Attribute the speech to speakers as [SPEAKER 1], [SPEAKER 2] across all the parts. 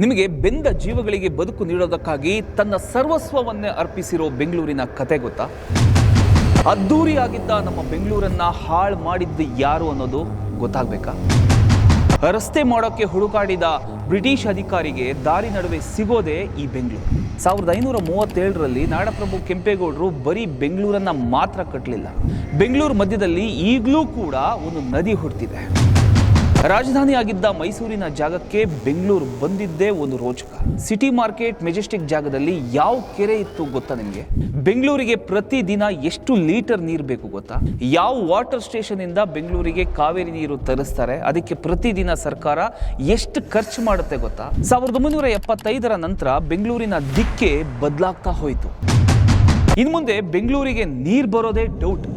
[SPEAKER 1] ನಿಮಗೆ ಬೆಂದ ಜೀವಗಳಿಗೆ ಬದುಕು ನೀಡೋದಕ್ಕಾಗಿ ತನ್ನ ಸರ್ವಸ್ವವನ್ನೇ ಅರ್ಪಿಸಿರೋ ಬೆಂಗಳೂರಿನ ಕತೆ ಗೊತ್ತಾ? ಅದ್ದೂರಿಯಾಗಿದ್ದ ನಮ್ಮ ಬೆಂಗಳೂರನ್ನ ಹಾಳು ಮಾಡಿದ್ದು ಯಾರು ಅನ್ನೋದು ಗೊತ್ತಾಗಬೇಕಾ? ರಸ್ತೆ ಮಾಡೋಕ್ಕೆ ಹುಡುಕಾಡಿದ ಬ್ರಿಟಿಷ್ ಅಧಿಕಾರಿಗೆ ದಾರಿ ನಡುವೆ ಸಿಗೋದೇ ಈ ಬೆಂಗಳೂರು. 1537ರಲ್ಲಿ ನಾಡಪ್ರಭು ಕೆಂಪೇಗೌಡರು ಬರೀ ಬೆಂಗಳೂರನ್ನ ಮಾತ್ರ ಕಟ್ಟಲಿಲ್ಲ, ಬೆಂಗಳೂರು ಮಧ್ಯದಲ್ಲಿ ಈಗಲೂ ಕೂಡ ಒಂದು ನದಿ ಹುಟ್ಟಿದೆ. ರಾಜಧಾನಿಯಾಗಿದ್ದ ಮೈಸೂರಿನ ಜಾಗಕ್ಕೆ ಬೆಂಗಳೂರು ಬಂದಿದ್ದೇ ಒಂದು ರೋಚಕ. ಸಿಟಿ ಮಾರ್ಕೆಟ್ ಮೆಜೆಸ್ಟಿಕ್ ಜಾಗದಲ್ಲಿ ಯಾವ ಕೆರೆ ಇತ್ತು ಗೊತ್ತಾ ನಿಮಗೆ? ಬೆಂಗಳೂರಿಗೆ ಪ್ರತಿದಿನ ಎಷ್ಟು ಲೀಟರ್ ನೀರು ಬೇಕು ಗೊತ್ತಾ? ಯಾವ ವಾಟರ್ ಸ್ಟೇಷನ್ ಇಂದ ಬೆಂಗಳೂರಿಗೆ ಕಾವೇರಿ ನೀರು ತರಿಸ್ತಾರೆ, ಅದಕ್ಕೆ ಪ್ರತಿದಿನ ಸರ್ಕಾರ ಎಷ್ಟು ಖರ್ಚು ಮಾಡುತ್ತೆ ಗೊತ್ತಾ? 1975ರ ನಂತರ ಬೆಂಗಳೂರಿನ ದಿಕ್ಕೇ ಬದಲಾಗ್ತಾ ಹೋಯಿತು. ಇನ್ನು ಮುಂದೆ ಬೆಂಗಳೂರಿಗೆ ನೀರು ಬರೋದೇ ಡೌಟ್.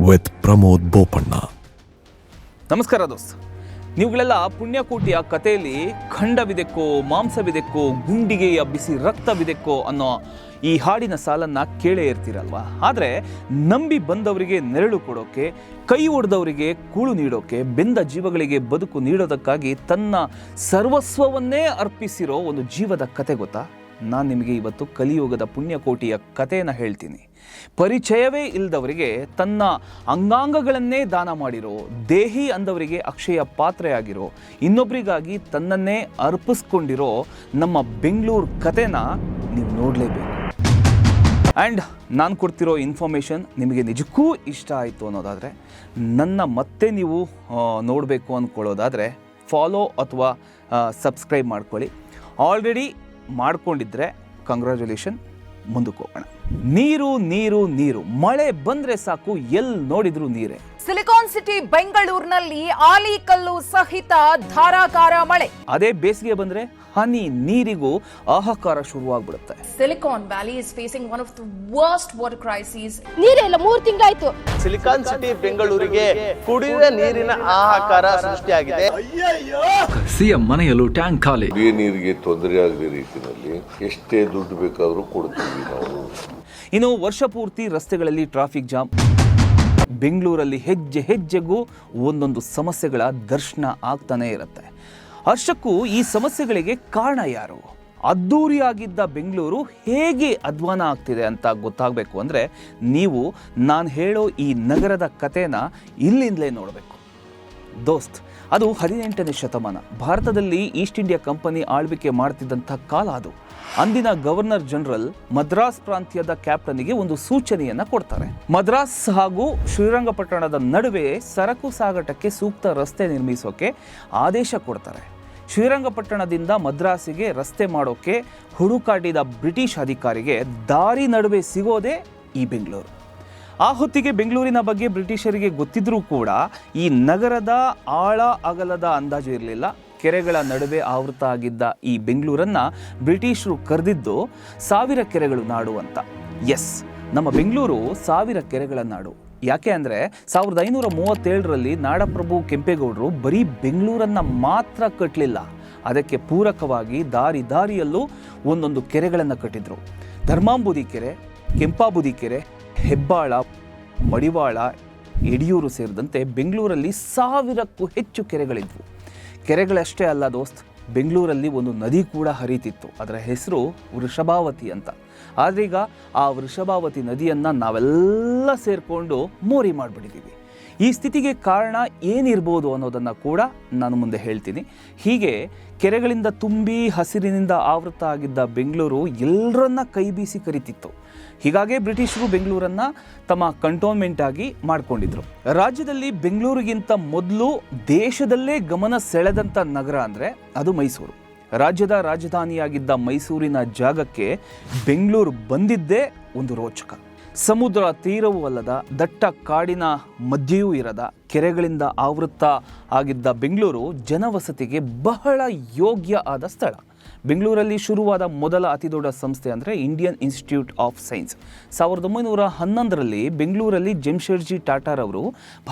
[SPEAKER 2] with ಪ್ರಮೋದ್ ಬೋಪಣ್ಣ.
[SPEAKER 1] ನಮಸ್ಕಾರ ದೋಸ್ತ್. ನೀವುಗಳೆಲ್ಲ ಪುಣ್ಯಕೋಟಿಯ ಕಥೆಯಲ್ಲಿ ಖಂಡವಿದೆಕ್ಕೋ, ಮಾಂಸವಿದೆಕ್ಕೋ, ಗುಂಡಿಗೆಯ ಬಿಸಿ ರಕ್ತವಿದೆಕ್ಕೋ ಅನ್ನೋ ಈ ಹಾಡಿನ ಸಾಲನ್ನ ಕೇಳೇ ಇರ್ತೀರಲ್ವಾ? ಆದರೆ ನಂಬಿ ಬಂದವರಿಗೆ ನೆರಳು ಕೊಡೋಕೆ, ಕೈ ಒಡೆದವರಿಗೆ ಕೂಳು ನೀಡೋಕೆ, ಬೆಂದ ಜೀವಗಳಿಗೆ ಬದುಕು ನೀಡೋದಕ್ಕಾಗಿ ತನ್ನ ಸರ್ವಸ್ವವನ್ನೇ ಅರ್ಪಿಸಿರೋ ಒಂದು ಜೀವದ ಕತೆ ಗೊತ್ತಾ? ನಾನು ನಿಮಗೆ ಇವತ್ತು ಕಲಿಯುಗದ ಪುಣ್ಯಕೋಟಿಯ ಕಥೆಯನ್ನು ಹೇಳ್ತೀನಿ. ಪರಿಚಯವೇ ಇಲ್ಲದವರಿಗೆ ತನ್ನ ಅಂಗಾಂಗಗಳನ್ನೇ ದಾನ ಮಾಡಿರೋ, ದೇಹಿ ಅಂದವರಿಗೆ ಅಕ್ಷಯ ಪಾತ್ರೆಯಾಗಿರೋ, ಇನ್ನೊಬ್ಬರಿಗಾಗಿ ತನ್ನನ್ನೇ ಅರ್ಪಿಸ್ಕೊಂಡಿರೋ ನಮ್ಮ ಬೆಂಗಳೂರು ಕಥೆನ ನೀವು ನೋಡಲೇಬೇಕು. ಆ್ಯಂಡ್ ನಾನು ಕೊಡ್ತಿರೋ ಇನ್ಫಾರ್ಮೇಷನ್ ನಿಮಗೆ ನಿಜಕ್ಕೂ ಇಷ್ಟ ಆಯಿತು ಅನ್ನೋದಾದರೆ, ನನ್ನ ಮತ್ತೆ ನೀವು ನೋಡಬೇಕು ಅಂದ್ಕೊಳ್ಳೋದಾದರೆ ಫಾಲೋ ಅಥವಾ ಸಬ್ಸ್ಕ್ರೈಬ್ ಮಾಡ್ಕೊಳ್ಳಿ. ಆಲ್ರೆಡಿ ಮಾಡ್ಕೊಂಡಿದ್ರೆ ಕಂಗ್ರ್ಯಾಚುಲೇಷನ್. ಮುಂದಕ್ಕೆ ಹೋಗೋಣ. ನೀರು ನೀರು ನೀರು, ಮಳೆ ಬಂದ್ರೆ ಸಾಕು, ಎಲ್ಲಿ ನೋಡಿದ್ರು ನೀರೇ.
[SPEAKER 3] ಸಿಲಿಕಾನ್ ಸಿಟಿ ಬೆಂಗಳೂರಿನಲ್ಲಿ ಆಲಿಕಲ್ಲು ಸಹಿತ ಧಾರಾಕಾರ ಮಳೆ.
[SPEAKER 1] ಅದೇ ಬೇಸಿಗೆ ಬಂದ್ರೆ ಹನಿ ನೀರಿಗೂ ಹಾಹಾಕಾರ ಶುರುವಾಗ್ಬಿಡುತ್ತೆ.
[SPEAKER 4] Silicon valley is facing one of the worst water crisis.
[SPEAKER 5] ನೀರೆಲ್ಲ 3 ತಿಂಗಳಾಯ್ತು.
[SPEAKER 6] ಸಿಲಿಕಾನ್ ಸಿಟಿ ಬೆಂಗಳೂರಿಗೆ ಕುಡಿಯುವ ನೀರಿನ ಹಾಹಾಕಾರ ಸೃಷ್ಟಿಯಾಗಿದೆ.
[SPEAKER 7] ಸಿಎಂ ಮನೆಯಲ್ಲೂ ಟ್ಯಾಂಕ್ ಖಾಲಿ.
[SPEAKER 8] ಕುಡಿಯುವ ನೀರಿಗೆ ತೊಂದರೆ ಆಗದ ರೀತಿಯಲ್ಲಿ ಎಷ್ಟೇ ದುಡ್ಡು ಬೇಕಾದರೂ ಕೊಡ್ತೀವಿ ನಾವು.
[SPEAKER 1] ಇನ್ನು ವರ್ಷ ಪೂರ್ತಿ ರಸ್ತೆಗಳಲ್ಲಿ ಟ್ರಾಫಿಕ್ ಜಾಮ್. ಬೆಂಗಳೂರಲ್ಲಿ ಹೆಜ್ಜೆ ಹೆಜ್ಜೆಗೂ ಒಂದೊಂದು ಸಮಸ್ಯೆಗಳ ದರ್ಶನ ಆಗ್ತಾನೆ ಇರುತ್ತೆ. ಅಷ್ಟಕ್ಕೂ ಈ ಸಮಸ್ಯೆಗಳಿಗೆ ಕಾರಣ ಯಾರು? ಅದ್ದೂರಿಯಾಗಿದ್ದ ಬೆಂಗಳೂರು ಹೇಗೆ ಅಧ್ವಾನ ಆಗ್ತಿದೆ ಅಂತ ಗೊತ್ತಾಗಬೇಕು ಅಂದರೆ ನೀವು ನಾನು ಹೇಳೋ ಈ ನಗರದ ಕಥೆನ ಇಲ್ಲಿಂದಲೇ ನೋಡಬೇಕು ದೋಸ್ತ್. ಅದು 18ನೇ ಶತಮಾನ. ಭಾರತದಲ್ಲಿ ಈಸ್ಟ್ ಇಂಡಿಯಾ ಕಂಪನಿ ಆಳ್ವಿಕೆ ಮಾಡ್ತಿದ್ದಂಥ ಕಾಲ ಅದು. ಅಂದಿನ ಗವರ್ನರ್ ಜನರಲ್ ಮದ್ರಾಸ್ ಪ್ರಾಂತ್ಯದ ಕ್ಯಾಪ್ಟನ್ಗೆ ಒಂದು ಸೂಚನೆಯನ್ನು ಕೊಡ್ತಾರೆ. ಮದ್ರಾಸ್ ಹಾಗೂ ಶ್ರೀರಂಗಪಟ್ಟಣದ ನಡುವೆ ಸರಕು ಸಾಗಾಟಕ್ಕೆ ಸೂಕ್ತ ರಸ್ತೆ ನಿರ್ಮಿಸೋಕೆ ಆದೇಶ ಕೊಡ್ತಾರೆ. ಶ್ರೀರಂಗಪಟ್ಟಣದಿಂದ ಮದ್ರಾಸಿಗೆ ರಸ್ತೆ ಮಾಡೋಕೆ ಹುಡುಕಾಡಿದ ಬ್ರಿಟಿಷ್ ಅಧಿಕಾರಿಗೆ ದಾರಿ ನಡುವೆ ಸಿಗೋದೇ ಈ ಬೆಂಗಳೂರು. ಆ ಹೊತ್ತಿಗೆ ಬೆಂಗಳೂರಿನ ಬಗ್ಗೆ ಬ್ರಿಟಿಷರಿಗೆ ಗೊತ್ತಿದ್ರೂ ಕೂಡ ಈ ನಗರದ ಆಳ ಅಗಲದ ಅಂದಾಜು ಇರಲಿಲ್ಲ. ಕೆರೆಗಳ ನಡುವೆ ಆವೃತ ಆಗಿದ್ದ ಈ ಬೆಂಗಳೂರನ್ನು ಬ್ರಿಟಿಷರು ಕರೆದಿದ್ದು 1000 ಕೆರೆಗಳು ನಾಡು ಅಂತ. ಎಸ್, ನಮ್ಮ ಬೆಂಗಳೂರು 1000 ಕೆರೆಗಳ ನಾಡು. ಯಾಕೆ ಅಂದರೆ 1537ರಲ್ಲಿ ನಾಡಪ್ರಭು ಕೆಂಪೇಗೌಡರು ಬರೀ ಬೆಂಗಳೂರನ್ನು ಮಾತ್ರ ಕಟ್ಟಲಿಲ್ಲ, ಅದಕ್ಕೆ ಪೂರಕವಾಗಿ ದಾರಿ ದಾರಿಯಲ್ಲೂ ಒಂದೊಂದು ಕೆರೆಗಳನ್ನು ಕಟ್ಟಿದ್ರು. ಧರ್ಮಾಂಬುದಿ ಕೆರೆ, ಕೆಂಪಾಬುದಿ ಕೆರೆ, ಹೆಬ್ಬಾಳ, ಮಡಿವಾಳ, ಯಡಿಯೂರು ಸೇರಿದಂತೆ ಬೆಂಗಳೂರಲ್ಲಿ 1000ಕ್ಕೂ ಹೆಚ್ಚು ಕೆರೆಗಳಿದ್ವು. ಕೆರೆಗಳಷ್ಟೇ ಅಲ್ಲ ದೋಸ್ತ್, ಬೆಂಗಳೂರಲ್ಲಿ ಒಂದು ನದಿ ಕೂಡ ಹರಿತಿತ್ತು. ಅದರ ಹೆಸರು ವೃಷಭಾವತಿ ಅಂತ. ಆದ್ರೀಗ ಆ ವೃಷಭಾವತಿ ನದಿಯನ್ನು ನಾವೆಲ್ಲ ಸೇರಿಕೊಂಡು ಮೋರಿ ಮಾಡಿಬಿಟ್ಟಿದ್ದೀವಿ. ಈ ಸ್ಥಿತಿಗೆ ಕಾರಣ ಏನಿರ್ಬೋದು ಅನ್ನೋದನ್ನು ಕೂಡ ನಾನು ಮುಂದೆ ಹೇಳ್ತೀನಿ. ಹೀಗೆ ಕೆರೆಗಳಿಂದ ತುಂಬಿ ಹಸಿರಿನಿಂದ ಆವೃತ ಆಗಿದ್ದ ಬೆಂಗಳೂರು ಎಲ್ಲರನ್ನ ಕೈ ಬೀಸಿ ಕರಿತಿತ್ತು. ಹೀಗಾಗಿ ಬ್ರಿಟಿಷರು ಬೆಂಗಳೂರನ್ನು ತಮ್ಮ ಕಂಟೋನ್ಮೆಂಟ್ ಆಗಿ ಮಾಡಿಕೊಂಡಿದ್ರು. ರಾಜ್ಯದಲ್ಲಿ ಬೆಂಗಳೂರಿಗಿಂತ ಮೊದಲು ದೇಶದಲ್ಲೇ ಗಮನ ಸೆಳೆದಂಥ ನಗರ ಅಂದರೆ ಅದು ಮೈಸೂರು. ರಾಜ್ಯದ ರಾಜಧಾನಿಯಾಗಿದ್ದ ಮೈಸೂರಿನ ಜಾಗಕ್ಕೆ ಬೆಂಗಳೂರು ಬಂದಿದ್ದೇ ಒಂದು ರೋಚಕ. ಸಮುದ್ರ ತೀರವೂ ಅಲ್ಲದ, ದಟ್ಟ ಕಾಡಿನ ಮಧ್ಯೆಯೂ ಇರದ, ಕೆರೆಗಳಿಂದ ಆವೃತ ಆಗಿದ್ದ ಬೆಂಗಳೂರು ಜನವಸತಿಗೆ ಬಹಳ ಯೋಗ್ಯ ಆದ ಸ್ಥಳ. ಬೆಂಗಳೂರಲ್ಲಿ ಶುರುವಾದ ಮೊದಲ ಅತಿದೊಡ್ಡ ಸಂಸ್ಥೆ ಅಂದರೆ ಇಂಡಿಯನ್ ಇನ್ಸ್ಟಿಟ್ಯೂಟ್ ಆಫ್ ಸೈನ್ಸ್. 1911ರಲ್ಲಿ ಬೆಂಗಳೂರಲ್ಲಿ ಜೆಮ್ಶೆಡ್ಜಿ ಟಾಟಾರವರು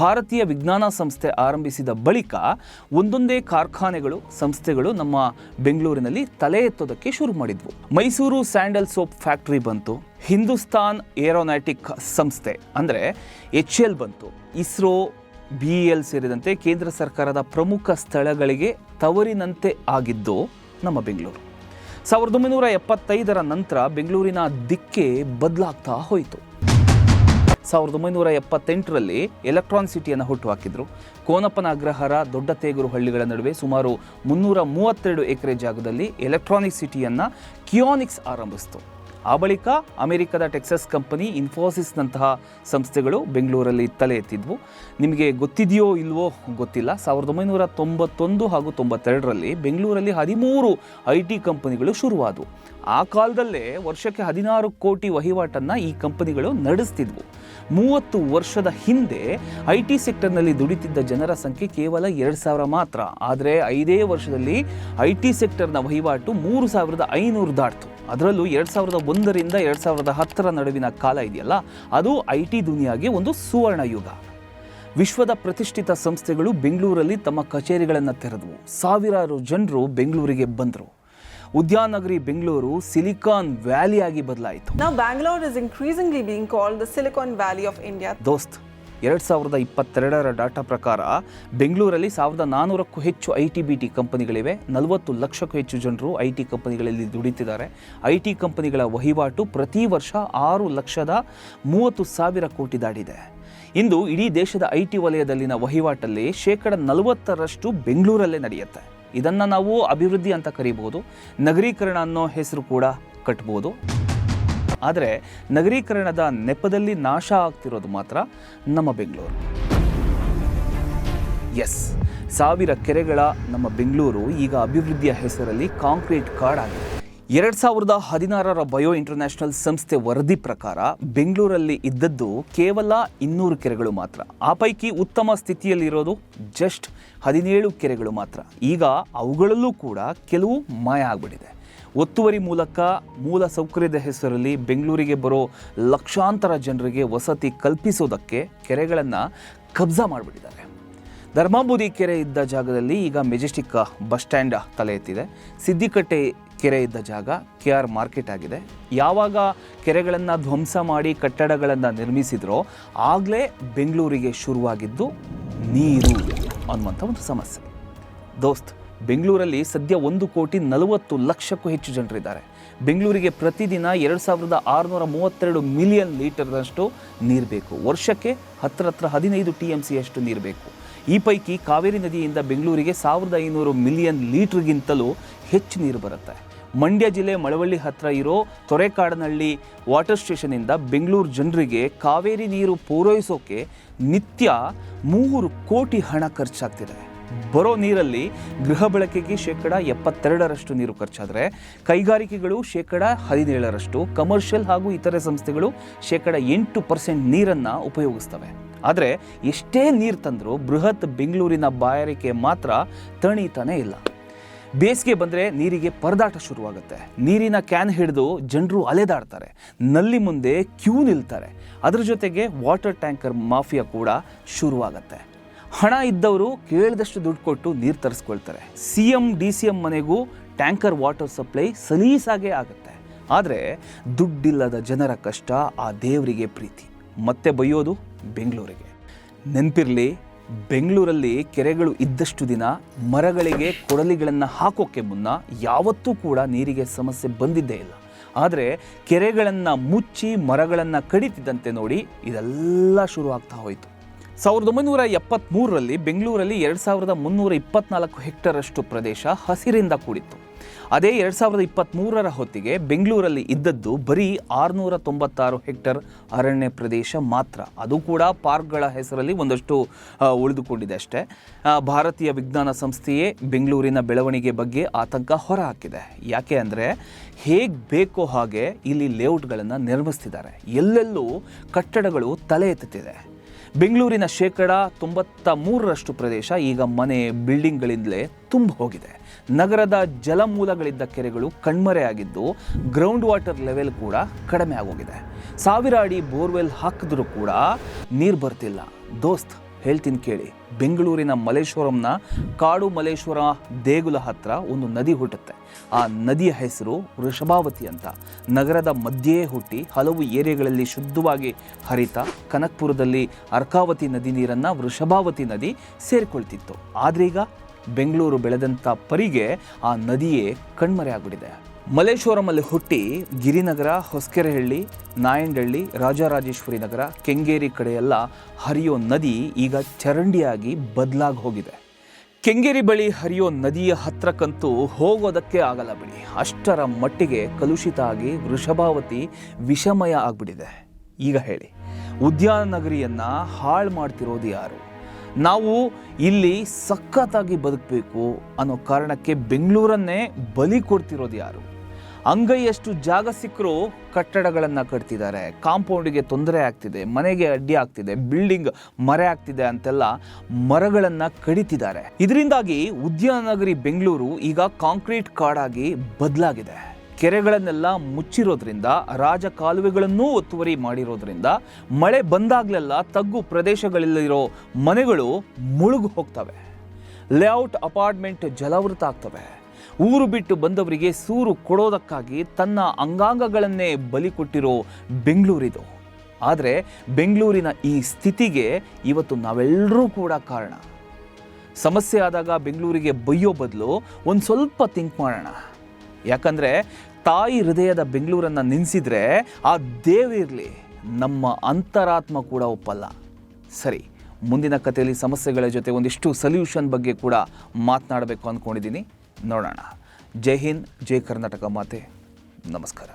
[SPEAKER 1] ಭಾರತೀಯ ವಿಜ್ಞಾನ ಸಂಸ್ಥೆ ಆರಂಭಿಸಿದ ಬಳಿಕ ಒಂದೊಂದೇ ಕಾರ್ಖಾನೆಗಳು, ಸಂಸ್ಥೆಗಳು ನಮ್ಮ ಬೆಂಗಳೂರಿನಲ್ಲಿ ತಲೆ ಎತ್ತೋದಕ್ಕೆ ಶುರು ಮಾಡಿದ್ವು. ಮೈಸೂರು ಸ್ಯಾಂಡಲ್ ಸೋಪ್ ಫ್ಯಾಕ್ಟರಿ ಬಂತು, ಹಿಂದೂಸ್ತಾನ್ ಏರೋನಾಟಿಕ್ ಸಂಸ್ಥೆ ಅಂದರೆ HAL ಬಂತು, ಇಸ್ರೋ, BEL ಸೇರಿದಂತೆ ಕೇಂದ್ರ ಸರ್ಕಾರದ ಪ್ರಮುಖ ಸ್ಥಳಗಳಿಗೆ ತವರಿನಂತೆ ಆಗಿದ್ದು ನಮ್ಮ ಬೆಂಗಳೂರು. 1975ರ ನಂತರ ಬೆಂಗಳೂರಿನ ದಿಕ್ಕೇ ಬದಲಾಗ್ತಾ ಹೋಯಿತು. 1978ರಲ್ಲಿ ಎಲೆಕ್ಟ್ರಾನ್ ಸಿಟಿಯನ್ನು ಹುಟ್ಟುಹಾಕಿದ್ರು. ಕೋನಪ್ಪನ ಅಗ್ರಹಾರ, ದೊಡ್ಡ ತೇಗೂರು ಹಳ್ಳಿಗಳ ನಡುವೆ ಸುಮಾರು 332 ಎಕರೆ ಜಾಗದಲ್ಲಿ ಎಲೆಕ್ಟ್ರಾನಿಕ್ ಸಿಟಿಯನ್ನು ಕಿಯಾನಿಕ್ಸ್ ಆರಂಭಿಸಿತು. ಆ ಬಳಿಕ ಅಮೆರಿಕದ ಟೆಕ್ಸಸ್ ಕಂಪನಿ, ಇನ್ಫೋಸಿಸ್ನಂತಹ ಸಂಸ್ಥೆಗಳು ಬೆಂಗಳೂರಲ್ಲಿ ತಲೆ ಎತ್ತಿದ್ವು. ನಿಮಗೆ ಗೊತ್ತಿದೆಯೋ ಇಲ್ವೋ ಗೊತ್ತಿಲ್ಲ, 1991 ಹಾಗೂ 92ರಲ್ಲಿ ಬೆಂಗಳೂರಲ್ಲಿ 13 IT ಕಂಪನಿಗಳು ಶುರುವಾದವು. ಆ ಕಾಲದಲ್ಲೇ ವರ್ಷಕ್ಕೆ 16 ಕೋಟಿ ವಹಿವಾಟನ್ನು ಈ ಕಂಪನಿಗಳು ನಡೆಸ್ತಿದ್ವು. 30 ವರ್ಷದ ಹಿಂದೆ IT ಸೆಕ್ಟರ್ನಲ್ಲಿ ದುಡಿತಿದ್ದ ಜನರ ಸಂಖ್ಯೆ ಕೇವಲ 2,000 ಮಾತ್ರ. ಆದರೆ 5 ವರ್ಷದಲ್ಲಿ IT ಸೆಕ್ಟರ್ನ ವಹಿವಾಟು 3,500 ದಾಟ್ತು. ಅದರಲ್ಲೂ 2001ರಿಂದ 2010ರ ನಡುವಿನ ಕಾಲ ಇದೆಯಲ್ಲ, ಅದು IT ದುನಿಯಾಗೆ ಒಂದು ಸುವರ್ಣ ಯುಗ. ವಿಶ್ವದ ಪ್ರತಿಷ್ಠಿತ ಸಂಸ್ಥೆಗಳು ಬೆಂಗಳೂರಲ್ಲಿ ತಮ್ಮ ಕಚೇರಿಗಳನ್ನು ತೆರೆದವು. ಸಾವಿರಾರು ಜನರು ಬೆಂಗಳೂರಿಗೆ ಬಂದರು. ಉದ್ಯಾನ ನಗರಿ ಬೆಂಗಳೂರು ಸಿಲಿಕಾನ್ ವ್ಯಾಲಿ ಆಗಿ ಬದಲಾಯಿತು.
[SPEAKER 5] Now Bangalore is increasingly being called the Silicon Valley of India.
[SPEAKER 1] ದೋಸ್ತ್, 2022ರ ಡಾಟಾ ಪ್ರಕಾರ ಬೆಂಗಳೂರಲ್ಲಿ 1,400ಕ್ಕೂ ಹೆಚ್ಚು IT-BT ಕಂಪನಿಗಳಿವೆ. 40 ಲಕ್ಷಕ್ಕೂ ಹೆಚ್ಚು ಜನರು IT ಕಂಪನಿಗಳಲ್ಲಿ ದುಡಿತಿದ್ದಾರೆ. IT ಕಂಪನಿಗಳ ವಹಿವಾಟು ಪ್ರತಿ ವರ್ಷ 6,30,000 ಕೋಟಿ ದಾಟಿದೆ. ಇಂದು ಇಡೀ ದೇಶದ IT ವಲಯದಲ್ಲಿನ ವಹಿವಾಟಲ್ಲಿ 40% ಬೆಂಗಳೂರಲ್ಲೇ ನಡೆಯುತ್ತೆ. ಇದನ್ನು ನಾವು ಅಭಿವೃದ್ಧಿ ಅಂತ ಕರೀಬಹುದು, ನಗರೀಕರಣ ಅನ್ನೋ ಹೆಸರು ಕೂಡ ಕಟ್ಬೋದು. ಆದರೆ ನಗರೀಕರಣದ ನೆಪದಲ್ಲಿ ನಾಶ ಆಗ್ತಿರೋದು ಮಾತ್ರ ನಮ್ಮ ಬೆಂಗಳೂರು. ಎಸ್, 1000 ಕೆರೆಗಳ ನಮ್ಮ ಬೆಂಗಳೂರು ಈಗ ಅಭಿವೃದ್ಧಿಯ ಹೆಸರಲ್ಲಿ ಕಾಂಕ್ರೀಟ್ ಕಾಡಾಗಿದೆ. 2016ರ ಬಯೋ ಇಂಟರ್ನ್ಯಾಷನಲ್ ಸಂಸ್ಥೆ ವರದಿ ಪ್ರಕಾರ ಬೆಂಗಳೂರಲ್ಲಿ ಇದ್ದದ್ದು ಕೇವಲ 200 ಕೆರೆಗಳು ಮಾತ್ರ. ಆ ಪೈಕಿ ಉತ್ತಮ ಸ್ಥಿತಿಯಲ್ಲಿರೋದು ಜಸ್ಟ್ 17 ಕೆರೆಗಳು ಮಾತ್ರ. ಈಗ ಅವುಗಳಲ್ಲೂ ಕೂಡ ಕೆಲವು ಮಾಯ ಆಗಿಬಿಟ್ಟಿದೆ. ಒತ್ತುವರಿ ಮೂಲಕ ಮೂಲ ಸೌಕರ್ಯದ ಹೆಸರಲ್ಲಿ ಬೆಂಗಳೂರಿಗೆ ಬರೋ ಲಕ್ಷಾಂತರ ಜನರಿಗೆ ವಸತಿ ಕಲ್ಪಿಸೋದಕ್ಕೆ ಕೆರೆಗಳನ್ನು ಕಬ್ಜಾ ಮಾಡಿಬಿಟ್ಟಿದ್ದಾರೆ. ಧರ್ಮಾಂಬುದಿ ಕೆರೆ ಇದ್ದ ಜಾಗದಲ್ಲಿ ಈಗ ಮೆಜೆಸ್ಟಿಕ್ ಬಸ್ ಸ್ಟ್ಯಾಂಡ್ ತಲೆ ಎತ್ತಿದೆ. ಸಿದ್ದಿಕಟ್ಟೆ ಕೆರೆ ಇದ್ದ ಜಾಗ KR ಮಾರ್ಕೆಟ್ ಆಗಿದೆ. ಯಾವಾಗ ಕೆರೆಗಳನ್ನು ಧ್ವಂಸ ಮಾಡಿ ಕಟ್ಟಡಗಳನ್ನು ನಿರ್ಮಿಸಿದ್ರೋ ಆಗಲೇ ಬೆಂಗಳೂರಿಗೆ ಶುರುವಾಗಿದ್ದು ನೀರು ಅನ್ನುವಂಥ ಒಂದು ಸಮಸ್ಯೆ. ದೋಸ್ತ್, ಬೆಂಗಳೂರಲ್ಲಿ ಸದ್ಯ 1,40,00,000ಕ್ಕೂ ಹೆಚ್ಚು ಜನರಿದ್ದಾರೆ. ಬೆಂಗಳೂರಿಗೆ ಪ್ರತಿದಿನ 2,632 ಮಿಲಿಯನ್ ಲೀಟರ್ನಷ್ಟು ನೀರು ಬೇಕು. ವರ್ಷಕ್ಕೆ ಹತ್ರ 15 TMCಯಷ್ಟು ನೀರು ಬೇಕು. ಈ ಪೈಕಿ ಕಾವೇರಿ ನದಿಯಿಂದ ಬೆಂಗಳೂರಿಗೆ 1,500 ಮಿಲಿಯನ್ ಲೀಟರ್ಗಿಂತಲೂ ಹೆಚ್ಚು ನೀರು ಬರುತ್ತೆ. ಮಂಡ್ಯ ಜಿಲ್ಲೆ ಮಳವಳ್ಳಿ ಹತ್ರ ಇರೋ ತೊರೆಕಾಡನಹಳ್ಳಿ ವಾಟರ್ ಸ್ಟೇಷನಿಂದ ಬೆಂಗಳೂರು ಜನರಿಗೆ ಕಾವೇರಿ ನೀರು ಪೂರೈಸೋಕೆ ನಿತ್ಯ 3 ಕೋಟಿ ಹಣ ಖರ್ಚಾಗ್ತಿದೆ. ಬರೋ ನೀರಲ್ಲಿ ಗೃಹ ಬಳಕೆಗೆ 72% ನೀರು ಖರ್ಚಾದರೆ ಕೈಗಾರಿಕೆಗಳು 17%, ಕಮರ್ಷಿಯಲ್ ಹಾಗೂ ಇತರೆ ಸಂಸ್ಥೆಗಳು 8% ನೀರನ್ನು ಉಪಯೋಗಿಸ್ತವೆ. ಆದರೆ ಎಷ್ಟೇ ನೀರು ತಂದರೂ ಬೃಹತ್ ಬೆಂಗಳೂರಿನ ಬಾಯಾರಿಕೆ ಮಾತ್ರ ತಣಿತಾನೇ ಇಲ್ಲ. ಬೇಸಿಗೆ ಬಂದರೆ ನೀರಿಗೆ ಪರದಾಟ ಶುರುವಾಗುತ್ತೆ. ನೀರಿನ ಕ್ಯಾನ್ ಹಿಡಿದು ಜನರು ಅಲೆದಾಡ್ತಾರೆ, ನಲ್ಲಿ ಮುಂದೆ ಕ್ಯೂ ನಿಲ್ತಾರೆ. ಅದರ ಜೊತೆಗೆ ವಾಟರ್ ಟ್ಯಾಂಕರ್ ಮಾಫಿಯಾ ಕೂಡ ಶುರುವಾಗುತ್ತೆ. ಹಣ ಇದ್ದವರು ಕೇಳಿದಷ್ಟು ದುಡ್ಡು ಕೊಟ್ಟು ನೀರು ತರಿಸ್ಕೊಳ್ತಾರೆ. CM DCM ಮನೆಗೂ ಟ್ಯಾಂಕರ್ ವಾಟರ್ ಸಪ್ಲೈ ಸಲೀಸಾಗೇ ಆಗುತ್ತೆ. ಆದರೆ ದುಡ್ಡಿಲ್ಲದ ಜನರ ಕಷ್ಟ ಆ ದೇವರಿಗೆ ಪ್ರೀತಿ. ಮತ್ತೆ ಬೈಯೋದು ಬೆಂಗಳೂರಿಗೆ. ನೆನಪಿರಲಿ, ಬೆಂಗಳೂರಲ್ಲಿ ಕೆರೆಗಳು ಇದ್ದಷ್ಟು ದಿನ ಮರಗಳಿಗೆ ಕೊಡಲಿಗಳನ್ನು ಹಾಕೋಕ್ಕೆ ಮುನ್ನ ಯಾವತ್ತೂ ಕೂಡ ನೀರಿಗೆ ಸಮಸ್ಯೆ ಬಂದಿದ್ದೇ ಇಲ್ಲ. ಆದರೆ ಕೆರೆಗಳನ್ನು ಮುಚ್ಚಿ ಮರಗಳನ್ನು ಕಡಿತಿದ್ದಂತೆ ನೋಡಿ ಇದೆಲ್ಲ ಶುರು ಆಗ್ತಾ ಹೋಯಿತು. 1973ರಲ್ಲಿ ಬೆಂಗಳೂರಲ್ಲಿ 2,324 ಹೆಕ್ಟೇರ್ ಅಷ್ಟು ಪ್ರದೇಶ ಹಸಿರಿಂದ ಕೂಡಿತ್ತು. ಅದೇ 2023ರ ಹೊತ್ತಿಗೆ ಬೆಂಗಳೂರಲ್ಲಿ ಇದ್ದದ್ದು ಬರೀ 696 ಹೆಕ್ಟೇರ್ ಅರಣ್ಯ ಪ್ರದೇಶ ಮಾತ್ರ. ಅದು ಕೂಡ ಪಾರ್ಕ್ಗಳ ಹೆಸರಲ್ಲಿ ಒಂದಷ್ಟು ಉಳಿದುಕೊಂಡಿದೆ ಅಷ್ಟೇ. ಭಾರತೀಯ ವಿಜ್ಞಾನ ಸಂಸ್ಥೆಯೇ ಬೆಂಗಳೂರಿನ ಬೆಳವಣಿಗೆ ಬಗ್ಗೆ ಆತಂಕ ಹೊರಹಾಕಿದೆ. ಯಾಕೆ ಅಂದರೆ ಹೇಗೆ ಬೇಕೋ ಹಾಗೆ ಇಲ್ಲಿ ಲೇಔಟ್ಗಳನ್ನು ನಿರ್ಮಿಸ್ತಿದ್ದಾರೆ. ಎಲ್ಲೆಲ್ಲೂ ಕಟ್ಟಡಗಳು ತಲೆ ಎತ್ತುತ್ತಿದೆ. ಬೆಂಗಳೂರಿನ 93% ಪ್ರದೇಶ ಈಗ ಮನೆ ಬಿಲ್ಡಿಂಗ್ಗಳಿಂದಲೇ ತುಂಬ ಹೋಗಿದೆ. ನಗರದ ಜಲಮೂಲಗಳಿದ್ದ ಕೆರೆಗಳು ಕಣ್ಮರೆಯಾಗಿದ್ದು ಗ್ರೌಂಡ್ ವಾಟರ್ ಲೆವೆಲ್ ಕೂಡ ಕಡಿಮೆ ಆಗೋಗಿದೆ. 1000 ಅಡಿ ಬೋರ್ವೆಲ್ ಹಾಕಿದ್ರೂ ಕೂಡ ನೀರು ಬರ್ತಿಲ್ಲ. ದೋಸ್ತ್ ಹೇಳ್ತೀನಿ ಕೇಳಿ, ಬೆಂಗಳೂರಿನ ಮಲ್ಲೇಶ್ವರಂನ ಕಾಡು ಮಲ್ಲೇಶ್ವರ ದೇಗುಲ ಹತ್ರ ಒಂದು ನದಿ ಹುಟ್ಟುತ್ತೆ. ಆ ನದಿಯ ಹೆಸರು ವೃಷಭಾವತಿ ಅಂತ. ನಗರದ ಮಧ್ಯೆ ಹುಟ್ಟಿ ಹಲವು ಏರಿಯಾಗಳಲ್ಲಿ ಶುದ್ಧವಾಗಿ ಹರಿತಾ ಕನಕಪುರದಲ್ಲಿ ಅರ್ಕಾವತಿ ನದಿ ನೀರನ್ನು ವೃಷಭಾವತಿ ನದಿ ಸೇರಿಕೊಳ್ತಿತ್ತು. ಆದರೆ ಈಗ ಬೆಂಗಳೂರು ಬೆಳೆದಂಥ ಪರಿಗೆ ಆ ನದಿಯೇ ಕಣ್ಮರೆ ಆಗ್ಬಿಟ್ಟಿದೆ. ಮಲ್ಲೇಶ್ವರಮಲ್ಲಿ ಹುಟ್ಟಿ ಗಿರಿನಗರ, ಹೊಸಕೆರೆಹಳ್ಳಿ, ನಾಯಂಡಹಳ್ಳಿ, ರಾಜರಾಜೇಶ್ವರಿ ನಗರ, ಕೆಂಗೇರಿ ಕಡೆಯೆಲ್ಲ ಹರಿಯೋ ನದಿ ಈಗ ಚರಂಡಿಯಾಗಿ ಬದಲಾಗಿ ಹೋಗಿದೆ. ಕೆಂಗೇರಿ ಬಳಿ ಹರಿಯೋ ನದಿಯ ಹತ್ರಕ್ಕಂತೂ ಹೋಗೋದಕ್ಕೆ ಆಗಲ್ಲ ಬಿಡಿ. ಅಷ್ಟರ ಮಟ್ಟಿಗೆ ಕಲುಷಿತ ಆಗಿ ವೃಷಭಾವತಿ ವಿಷಮಯ ಆಗ್ಬಿಟ್ಟಿದೆ. ಈಗ ಹೇಳಿ, ಉದ್ಯಾನ ನಗರಿಯನ್ನು ಹಾಳು ಮಾಡ್ತಿರೋದು ಯಾರು? ನಾವು ಇಲ್ಲಿ ಸಖತ್ತಾಗಿ ಬದುಕಬೇಕು ಅನ್ನೋ ಕಾರಣಕ್ಕೆ ಬೆಂಗಳೂರನ್ನೇ ಬಲಿ ಕೊಡ್ತಿರೋದು ಯಾರು? ಅಂಗೈಯಷ್ಟು ಜಾಗ ಸಿಕ್ಕರೂ ಕಟ್ಟಡಗಳನ್ನು ಕಟ್ತಿದ್ದಾರೆ, ಕಾಂಪೌಂಡಿಗೆ ತೊಂದರೆ ಆಗ್ತಿದೆ, ಮನೆಗೆ ಅಡ್ಡಿ ಆಗ್ತಿದೆ, ಬಿಲ್ಡಿಂಗ್ ಮರೆ ಆಗ್ತಿದೆ ಅಂತೆಲ್ಲ ಮರಗಳನ್ನು ಕಡಿತಿದ್ದಾರೆ. ಇದರಿಂದಾಗಿ ಉದ್ಯಾನ ನಗರಿ ಬೆಂಗಳೂರು ಈಗ ಕಾಂಕ್ರೀಟ್ ಕಾಡಾಗಿ ಬದಲಾಗಿದೆ. ಕೆರೆಗಳನ್ನೆಲ್ಲ ಮುಚ್ಚಿರೋದ್ರಿಂದ, ರಾಜ ಕಾಲುವೆಗಳನ್ನೂ ಒತ್ತುವರಿ ಮಾಡಿರೋದ್ರಿಂದ ಮಳೆ ಬಂದಾಗಲೆಲ್ಲ ತಗ್ಗು ಪ್ರದೇಶಗಳಲ್ಲಿರೋ ಮನೆಗಳು ಮುಳುಗು ಹೋಗ್ತವೆ. ಲೇಔಟ್ ಅಪಾರ್ಟ್ಮೆಂಟ್ ಜಲಾವೃತ ಆಗ್ತವೆ. ಊರು ಬಿಟ್ಟು ಬಂದವರಿಗೆ ಸೂರು ಕೊಡೋದಕ್ಕಾಗಿ ತನ್ನ ಅಂಗಾಂಗಗಳನ್ನೇ ಬಲಿ ಕೊಟ್ಟಿರೋ ಬೆಂಗಳೂರಿದು. ಆದರೆ ಬೆಂಗಳೂರಿನ ಈ ಸ್ಥಿತಿಗೆ ಇವತ್ತು ನಾವೆಲ್ಲರೂ ಕೂಡ ಕಾರಣ. ಸಮಸ್ಯೆ ಆದಾಗ ಬೆಂಗಳೂರಿಗೆ ಬೈಯೋ ಬದಲು ಒಂದು ಸ್ವಲ್ಪ ಥಿಂಕ್ ಮಾಡೋಣ. ಯಾಕಂದರೆ ತಾಯಿ ಹೃದಯದ ಬೆಂಗಳೂರನ್ನು ನೆನೆಸಿದ್ರೆ ಆ ದೇವಿರಲಿ, ನಮ್ಮ ಅಂತರಾತ್ಮ ಕೂಡ ಒಪ್ಪಲ್ಲ. ಸರಿ, ಮುಂದಿನ ಕಥೆಯಲ್ಲಿ ಸಮಸ್ಯೆಗಳ ಜೊತೆ ಒಂದಿಷ್ಟು ಸೊಲ್ಯೂಷನ್ ಬಗ್ಗೆ ಕೂಡ ಮಾತನಾಡಬೇಕು ಅಂದ್ಕೊಂಡಿದ್ದೀನಿ. ನೋಡೋಣ. ಜೈ ಹಿಂದ್, ಜೈ ಕರ್ನಾಟಕ ಮಾತೆ. ನಮಸ್ಕಾರ.